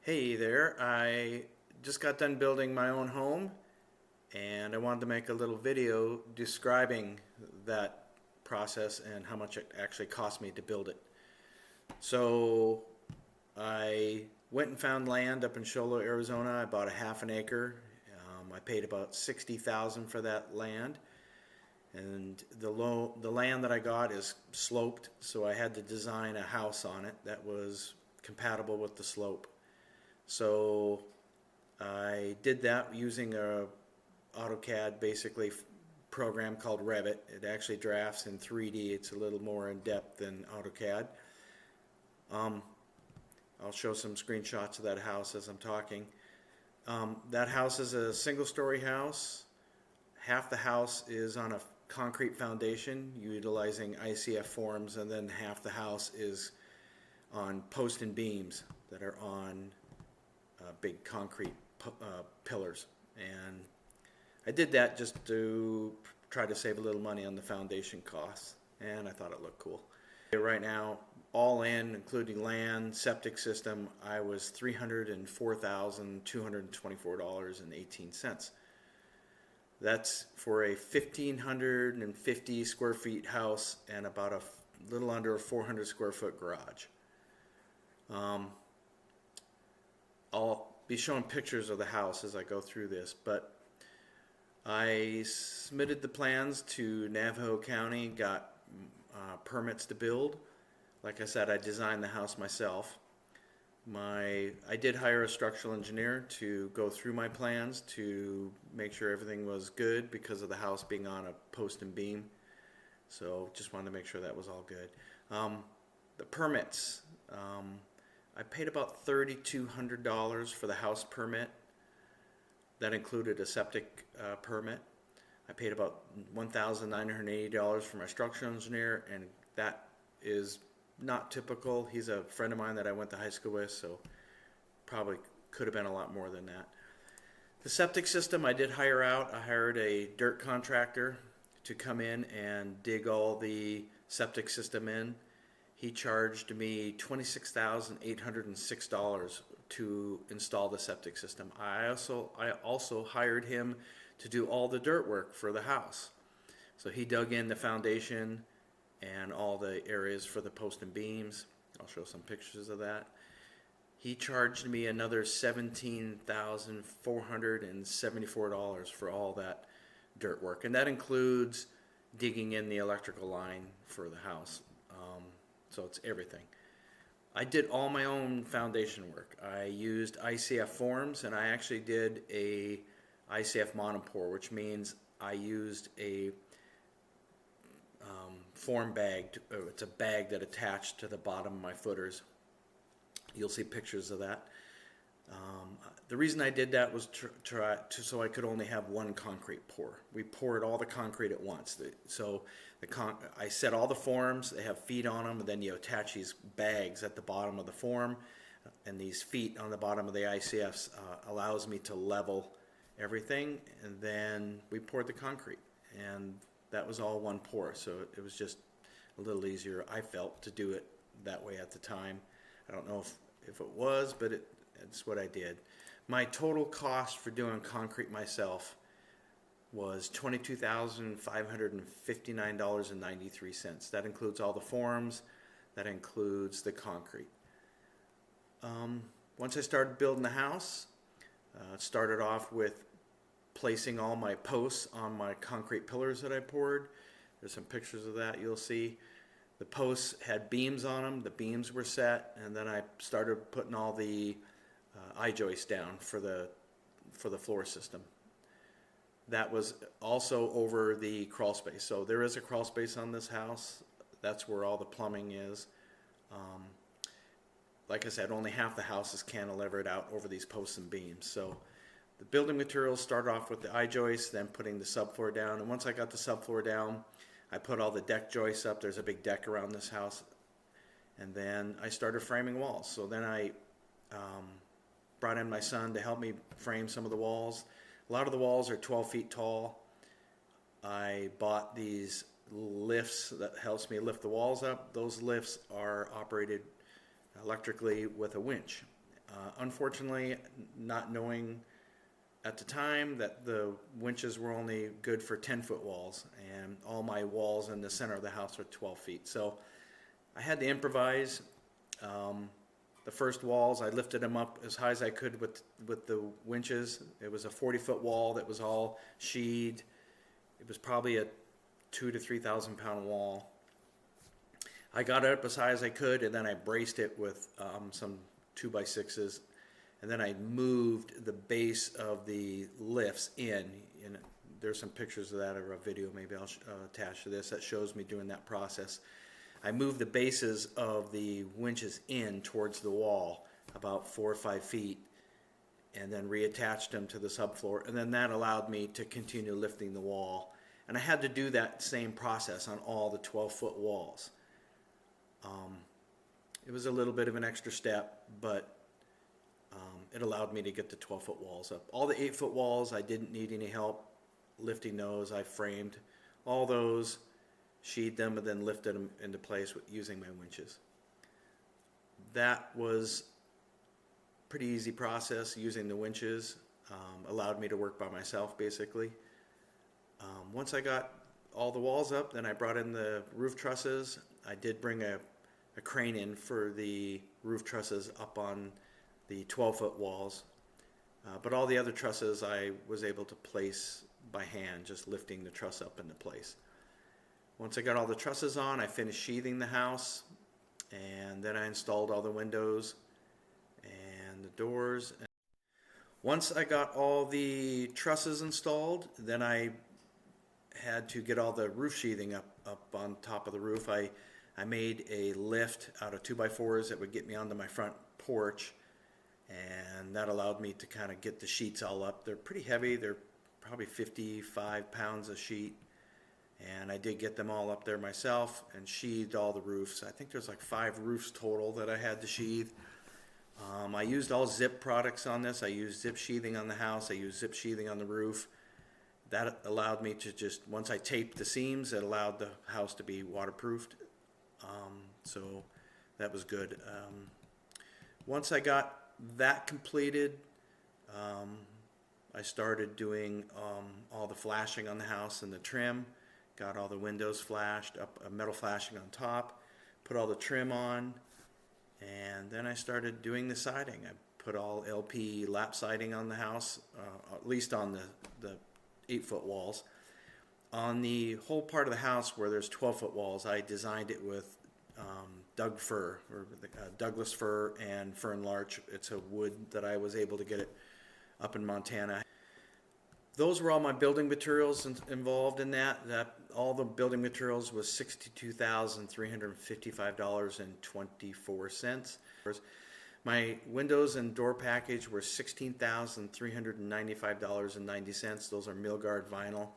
Hey there, I just got done building my own home and I wanted to make a little video describing that process and how much it actually cost me to build it. So I went and found land up in Sholo, Arizona. I bought a half an acre. I paid about $60,000 for that land, and the land that I got is sloped, so I had to design a house on it that was compatible with the slope. So I did that using a AutoCAD basically program called Revit. It actually drafts in 3D. It's a little more in depth than AutoCAD. I'll show some screenshots of that house as I'm talking. That house is a single-story house. Half the house is on a concrete foundation utilizing ICF forms, and then half the house is on post and beams that are on big concrete pillars. And I did that just to try to save a little money on the foundation costs, and I thought it looked cool. Right now, all in, including land, septic system, I was $304,224.18. That's for a 1,550 square feet house and about a little under a 400 square foot garage. I'll be showing pictures of the house as I go through this, but I submitted the plans to Navajo County, got permits to build. Like I said, I designed the house myself. I did hire a structural engineer to go through my plans to make sure everything was good because of the house being on a post and beam. So just wanted to make sure that was all good. The permits, I paid about $3,200 for the house permit. That included a septic permit. I paid about $1,980 for my structural engineer, and that is not typical. He's a friend of mine that I went to high school with, so probably could have been a lot more than that. The septic system I did hire out. I hired a dirt contractor to come in and dig all the septic system in. He charged me $26,806 to install the septic system. I also hired him to do all the dirt work for the house. So he dug in the foundation and all the areas for the post and beams. I'll show some pictures of that. He charged me another $17,474 for all that dirt work, and that includes digging in the electrical line for the house. So it's everything. I did all my own foundation work. I used ICF forms, and I actually did a ICF monopore, which means I used a form bag. It's a bag that attached to the bottom of my footers. You'll see pictures of that. The reason I did that was so I could only have one concrete pour. We poured all the concrete at once. I set all the forms. They have feet on them, and then you attach these bags at the bottom of the form, and these feet on the bottom of the ICFs allows me to level everything. And then we poured the concrete, and that was all one pour. So it was just a little easier, I felt, to do it that way at the time. I don't know if it was, but it's what I did. My total cost for doing concrete myself was $22,559.93. That includes all the forms. That includes the concrete. Once I started building the house, it started off with placing all my posts on my concrete pillars that I poured. There's some pictures of that you'll see. The posts had beams on them. The beams were set, and then I started putting all the I-joists down for the floor system. That was also over the crawl space. So there is a crawl space on this house. That's where all the plumbing is. Like I said, only half the house is cantilevered out over these posts and beams. So the building materials started off with the I-joists, then putting the subfloor down. And once I got the subfloor down, I put all the deck joists up. There's a big deck around this house. And then I started framing walls. So then I brought in my son to help me frame some of the walls. A lot of the walls are 12 feet tall. I bought these lifts that helps me lift the walls up. Those lifts are operated electrically with a winch. Unfortunately, not knowing at the time that the winches were only good for 10-foot walls, and all my walls in the center of the house are 12 feet. So I had to improvise. The first walls, I lifted them up as high as I could with the winches. It was a 40-foot wall that was all sheathed. It was probably a 2,000 to 3,000 pound wall. I got it up as high as I could, and then I braced it with some 2x6s, and then I moved the base of the lifts in. And there's some pictures of that, or a video maybe I'll attach to this that shows me doing that process. I moved the bases of the winches in towards the wall about 4 or 5 feet, and then reattached them to the subfloor, and then that allowed me to continue lifting the wall. And I had to do that same process on all the 12-foot walls. It was a little bit of an extra step, but it allowed me to get the 12-foot walls up. All the 8-foot walls, I didn't need any help lifting those. I framed all those, sheathed them, and then lifted them into place using my winches. That was a pretty easy process. Using the winches allowed me to work by myself, basically. Once I got all the walls up, then I brought in the roof trusses. I did bring a crane in for the roof trusses up on the 12-foot walls. But all the other trusses I was able to place by hand, just lifting the truss up into place. Once I got all the trusses on, I finished sheathing the house, and then I installed all the windows and the doors. Once I got all the trusses installed, then I had to get all the roof sheathing up on top of the roof. I made a lift out of 2x4s that would get me onto my front porch, and that allowed me to kind of get the sheets all up. They're pretty heavy. They're probably 55 pounds a sheet, and I did get them all up there myself and sheathed all the roofs. I think there's like 5 roofs total that I had to sheathe. I used all zip products on this. I used zip sheathing on the house. I used zip sheathing on the roof. That allowed me to just, once I taped the seams, it allowed the house to be waterproofed. So that was good. Once I got that completed, I started doing all the flashing on the house and the trim. Got all the windows flashed, up metal flashing on top, put all the trim on, and then I started doing the siding. I put all LP lap siding on the house, at least on the 8-foot walls. On the whole part of the house where there's 12-foot walls, I designed it with Doug fir, or Douglas fir and fern larch. It's a wood that I was able to get it up in Montana. Those were all my building materials involved in that. All the building materials was $62,355.24. My windows and door package were $16,395.90. Those are Milgard vinyl.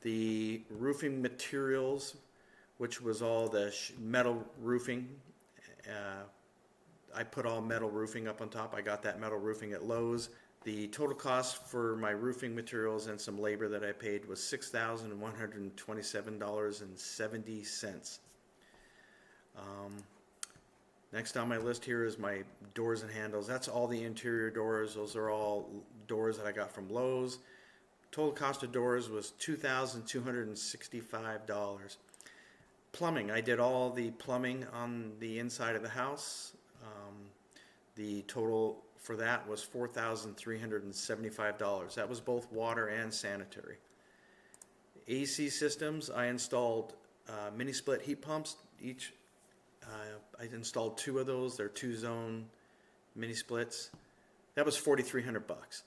The roofing materials, which was all the metal roofing, I put all metal roofing up on top. I got that metal roofing at Lowe's. The total cost for my roofing materials and some labor that I paid was $6,127.70. Next on my list here is my doors and handles. That's all the interior doors. Those are all doors that I got from Lowe's. Total cost of doors was $2,265. Plumbing, I did all the plumbing on the inside of the house. The total for that was $4,375. That was both water and sanitary. AC systems, I installed mini split heat pumps. I installed 2 of those. They're 2-zone mini splits. That was $4,300.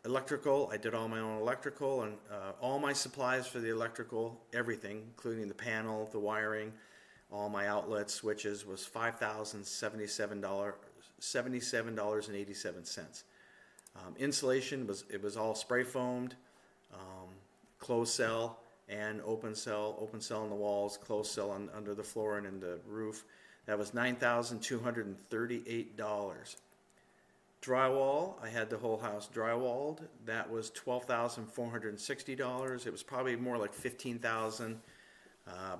Electrical, I did all my own electrical, and all my supplies for the electrical, everything, including the panel, the wiring, all my outlets, switches, was $5,077.87. Insulation was all spray foamed, closed cell and open cell in the walls, closed cell under the floor and in the roof. That was $9,238. Drywall, I had the whole house drywalled. That was $12,460. It was probably more like $15,000,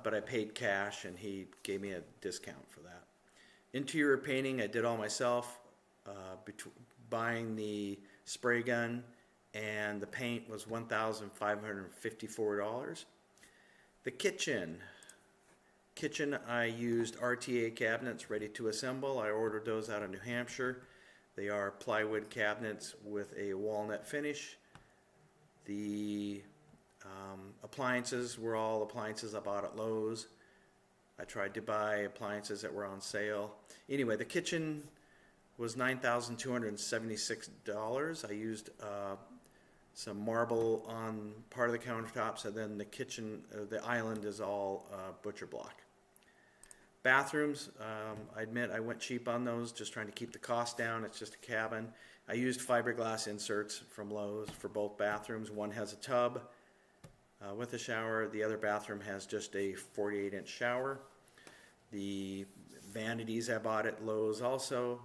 but I paid cash and he gave me a discount for that. Interior painting I did all myself, buying the spray gun and the paint was $1,554. The kitchen I used RTA cabinets ready to assemble. I ordered those out of New Hampshire. They are plywood cabinets with a walnut finish. The appliances were all appliances I bought at Lowe's. I tried to buy appliances that were on sale. Anyway, the kitchen was $9,276. I used some marble on part of the countertops, and then the kitchen, the island is all butcher block. Bathrooms, I admit I went cheap on those, just trying to keep the cost down. It's just a cabin. I used fiberglass inserts from Lowe's for both bathrooms. One has a tub with a shower. The other bathroom has just a 48-inch shower. The vanities I bought at Lowe's also.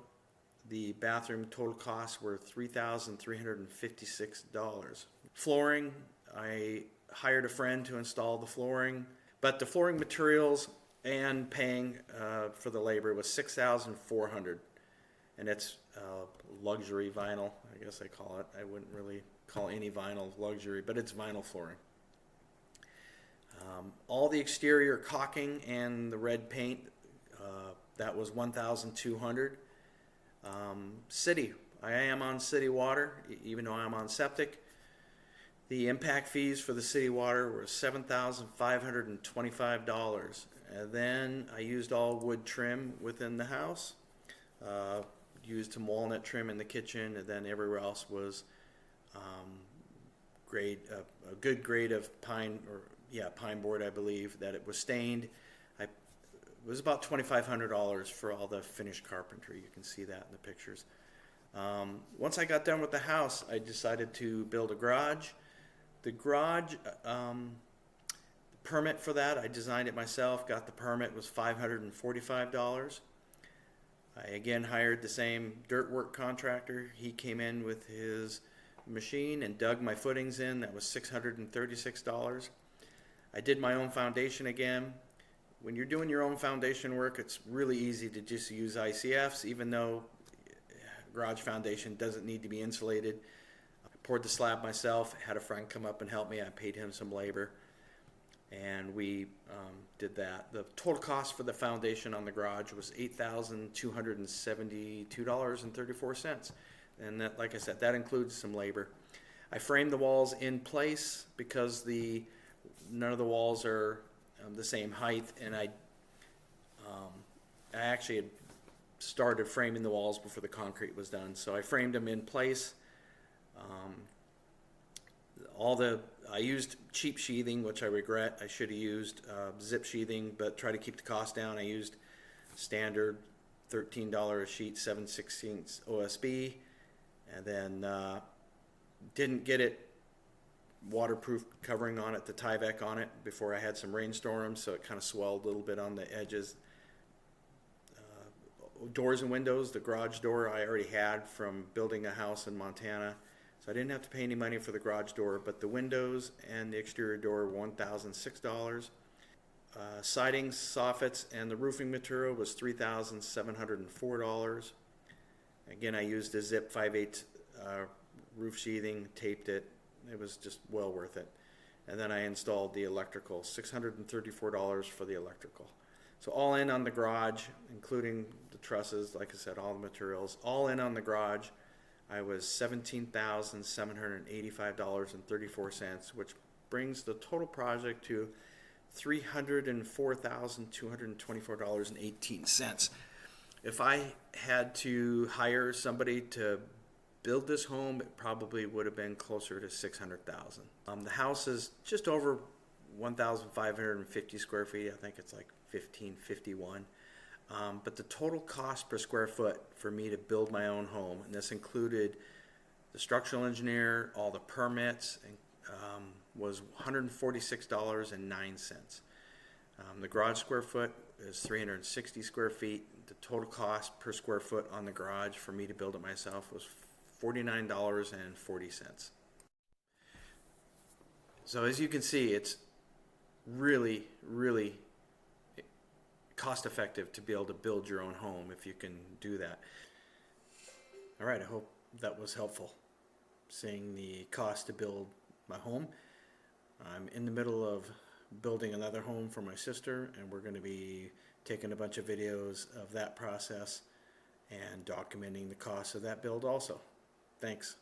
The bathroom total costs were $3,356. Flooring, I hired a friend to install the flooring, but the flooring materials and paying for the labor was $6,400, and it's luxury vinyl, I guess I call it. I wouldn't really call any vinyl luxury, but it's vinyl flooring. All the exterior caulking and the red paint, that was $1,200. City, I am on city water, even though I'm on septic. The impact fees for the city water were $7,525. And then I used all wood trim within the house, used some walnut trim in the kitchen, and then everywhere else was a good grade of pine board, I believe, that it was stained. It was about $2,500 for all the finished carpentry. You can see that in the pictures. Once I got done with the house, I decided to build a garage. The garage, permit for that, I designed it myself, got the permit, was $545. I again hired the same dirt work contractor. He came in with his machine and dug my footings in. That was $636. I did my own foundation again. When you're doing your own foundation work, it's really easy to just use ICFs, even though garage foundation doesn't need to be insulated. I poured the slab myself, had a friend come up and help me. I paid him some labor, and we did that. The total cost for the foundation on the garage was $8,272.34. And that, like I said, that includes some labor. I framed the walls in place because none of the walls are the same height, and I actually had started framing the walls before the concrete was done. So I framed them in place. I used cheap sheathing, which I regret. I should have used zip sheathing, but try to keep the cost down. I used standard $13 a sheet 7/16 OSB, and then didn't get it waterproof covering on it, the Tyvek on it, before I had some rainstorms, so it kind of swelled a little bit on the edges. Doors and windows, the garage door I already had from building a house in Montana, so I didn't have to pay any money for the garage door, but the windows and the exterior door were $1,006. Siding, soffits, and the roofing material was $3,704. Again, I used a zip 5/8 roof sheathing, taped it. It was just well worth it. And then I installed the electrical, $634 for the electrical. So all in on the garage, including the trusses, like I said, all the materials, all in on the garage, I was $17,785.34, which brings the total project to $304,224.18. If I had to hire somebody to build this home, it probably would have been closer to $600,000. The house is just over 1,550 square feet. I think it's like 1,551. But the total cost per square foot for me to build my own home, and this included the structural engineer, all the permits, and, was $146.09. The garage square foot is 360 square feet. The total cost per square foot on the garage for me to build it myself was $49.40. So as you can see, it's really cost effective to be able to build your own home if you can do that. All right, I hope that was helpful. Seeing the cost to build my home. I'm in the middle of building another home for my sister, and we're going to be taking a bunch of videos of that process and documenting the cost of that build also. Thanks.